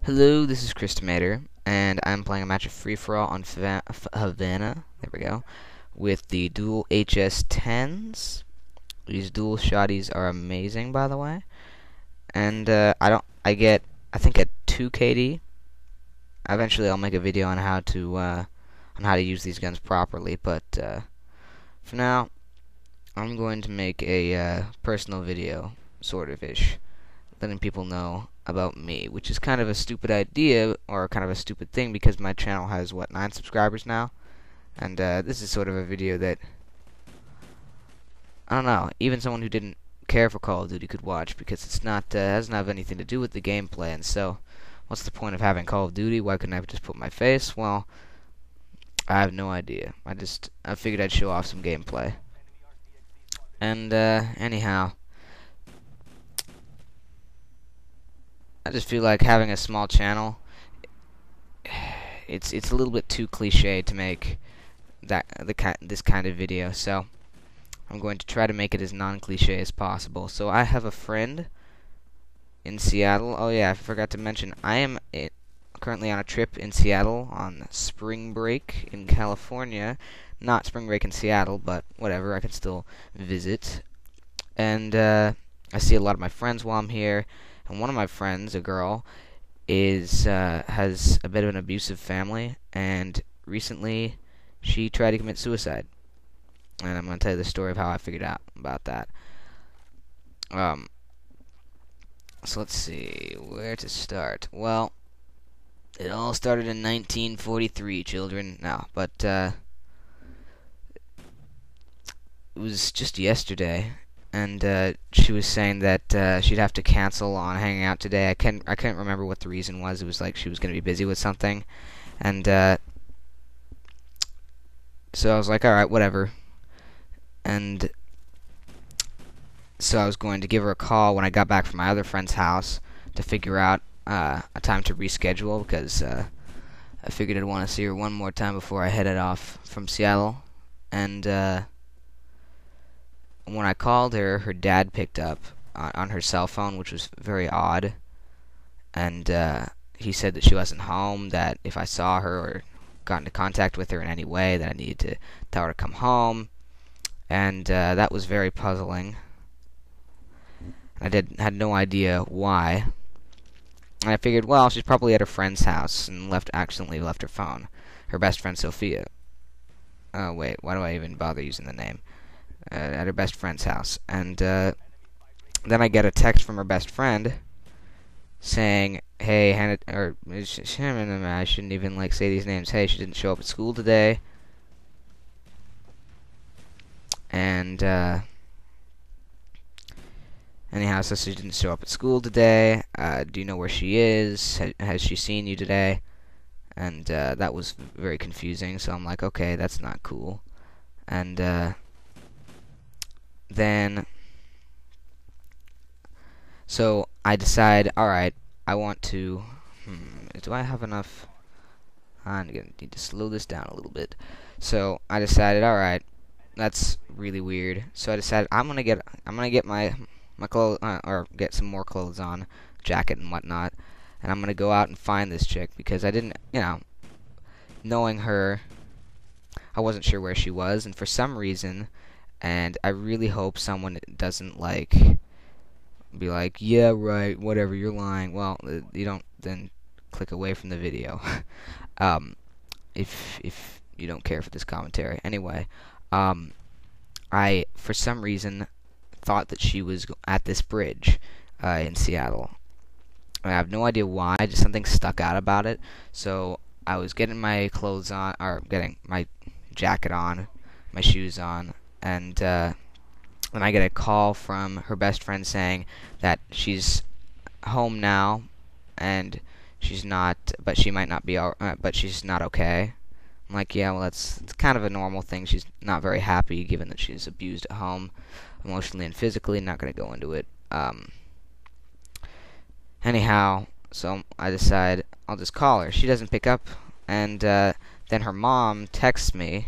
Hello, this is Chris Tomater, and I'm playing a match of free-for-all on Havana, there we go, with the dual HS10s. These dual shotties are amazing, by the way. And I think at 2 KD. Eventually I'll make a video on how to use these guns properly, but for now, I'm going to make a personal video, sort of-ish, letting people know about me, which is kind of a stupid idea, or kind of a stupid thing, because my channel has, what, 9 subscribers now? And this is sort of a video that, I don't know, even someone who didn't care for Call of Duty could watch, because it's not, doesn't have anything to do with the gameplay, and so, what's the point of having Call of Duty? Why couldn't I just put my face? Well, I have no idea. I figured I'd show off some gameplay. And, anyhow, I just feel like having a small channel, it's a little bit too cliche to make this kind of video, so I'm going to try to make it as non-cliche as possible. So I have a friend in Seattle. Oh yeah, I forgot to mention, I am currently on a trip in Seattle on spring break in California. Not spring break in Seattle, but whatever, I can still visit. And I see a lot of my friends while I'm here. And one of my friends, a girl, has a bit of an abusive family, and recently she tried to commit suicide. And I'm going to tell you the story of how I figured out about that. So let's see where to start. Well, it all started in 1943, children. No, but it was just yesterday, and she was saying that she'd have to cancel on hanging out today. I couldn't remember what the reason was. It was like she was going to be busy with something, and so I was like, all right, whatever. And so I was going to give her a call when I got back from my other friend's house to figure out a time to reschedule, because I figured I'd want to see her one more time before I headed off from Seattle. And when I called her, her dad picked up on her cell phone, which was very odd. And he said that she wasn't home, that if I saw her or got into contact with her in any way, that I needed to tell her to come home. And that was very puzzling. I had no idea why. And I figured, well, she's probably at her friend's house and accidentally left her phone. Her best friend Sophia. Oh wait, why do I even bother using the name? At her best friend's house. And then I get a text from her best friend saying, hey, Hannah, or I shouldn't even like say these names. Hey, she didn't show up at school today. And anyhow, so she didn't show up at school today. Do you know where she is? Has she seen you today? And that was very confusing. So I'm like, okay, that's not cool. And then, so I decide, all right, I want to. Do I have enough? I'm gonna need to slow this down a little bit. So I decided, all right, that's really weird. So I decided I'm gonna get my clothes, or get some more clothes on, jacket and whatnot, and I'm gonna go out and find this chick, because I didn't, knowing her, I wasn't sure where she was, and for some reason, and I really hope someone doesn't be like, yeah, right, whatever, you're lying. Well, you don't then click away from the video. If you don't care for this commentary. Anyway, I, for some reason, thought that she was at this bridge in Seattle. I have no idea why, just something stuck out about it. So I was getting my clothes on, or getting my jacket on, my shoes on, and then I get a call from her best friend saying that she's home now, and she's not, but she might not be, but she's not okay. I'm like, yeah, well, it's kind of a normal thing. She's not very happy, given that she's abused at home, emotionally and physically. Not going to go into it. Anyhow, so I decide I'll just call her. She doesn't pick up, and then her mom texts me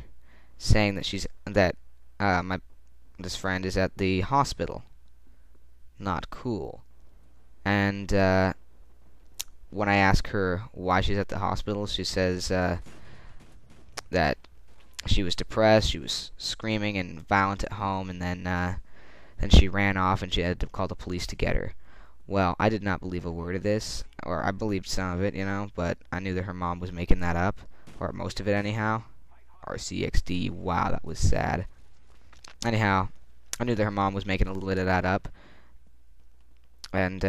saying that this friend is at the hospital. Not cool. And when I ask her why she's at the hospital, she says that she was depressed, she was screaming and violent at home, and then she ran off and she had to call the police to get her. Well, I did not believe a word of this, or I believed some of it, but I knew that her mom was making that up, or most of it anyhow. RCXD, wow, that was sad. Anyhow, I knew that her mom was making a little bit of that up, and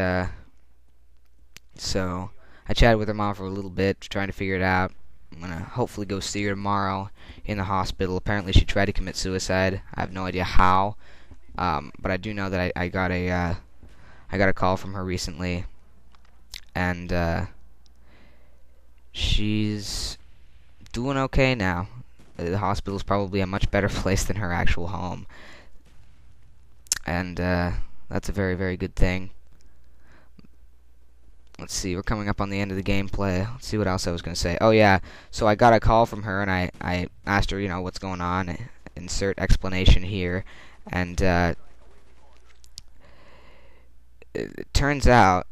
so I chatted with her mom for a little bit, trying to figure it out. I'm gonna hopefully go see her tomorrow in the hospital. Apparently, she tried to commit suicide. I have no idea how, but I do know that I got a call from her recently, and she's doing okay now. The hospital is probably a much better place than her actual home, and that's a very, very good thing. Let's see, we're coming up on the end of the gameplay. Let's see what else I was going to say. Oh yeah, so I got a call from her, and I asked her, what's going on. Insert explanation here, and it turns out,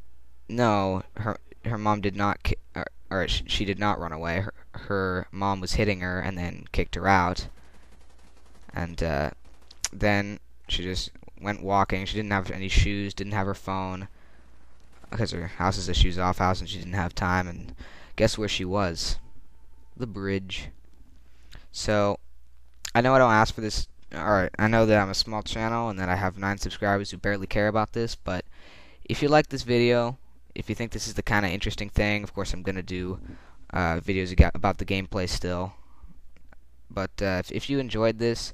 no, her mom did not, or she did not run away. Her mom was hitting her and then kicked her out, and then she just went walking. She didn't have any shoes, didn't have her phone, because her house is a shoes-off house, and she didn't have time. And guess where she was? The bridge. So I know I don't ask for this. Alright, I know that I'm a small channel and that I have 9 subscribers who barely care about this, but if you like this video, if you think this is the kind of interesting thing, of course I'm going to do videos about the gameplay still. But if you enjoyed this,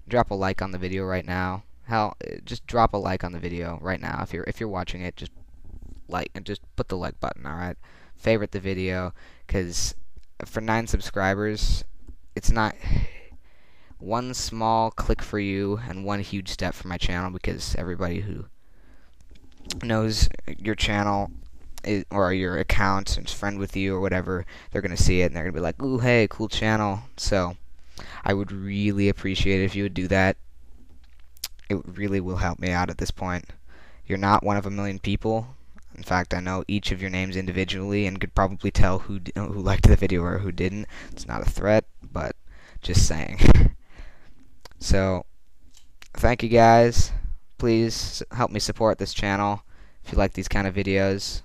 drop a like on the video right now. Hell, just drop a like on the video right now. If you're watching it, just like and just put the like button. All right, favorite the video, because for 9 subscribers, it's not one small click for you and one huge step for my channel, because everybody who knows your channel or your account and is friend with you or whatever, they're gonna see it and they're gonna be like, ooh, hey, cool channel. So I would really appreciate it if you would do that. It really will help me out at this point. You're not one of a million people. In fact, I know each of your names individually and could probably tell who liked the video or who didn't. It's not a threat, but just saying. So, thank you guys. Please help me support this channel. If you like these kind of videos,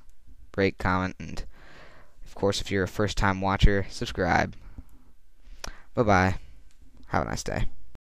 rate, comment, and of course, if you're a first-time watcher, subscribe. Bye-bye. Have a nice day.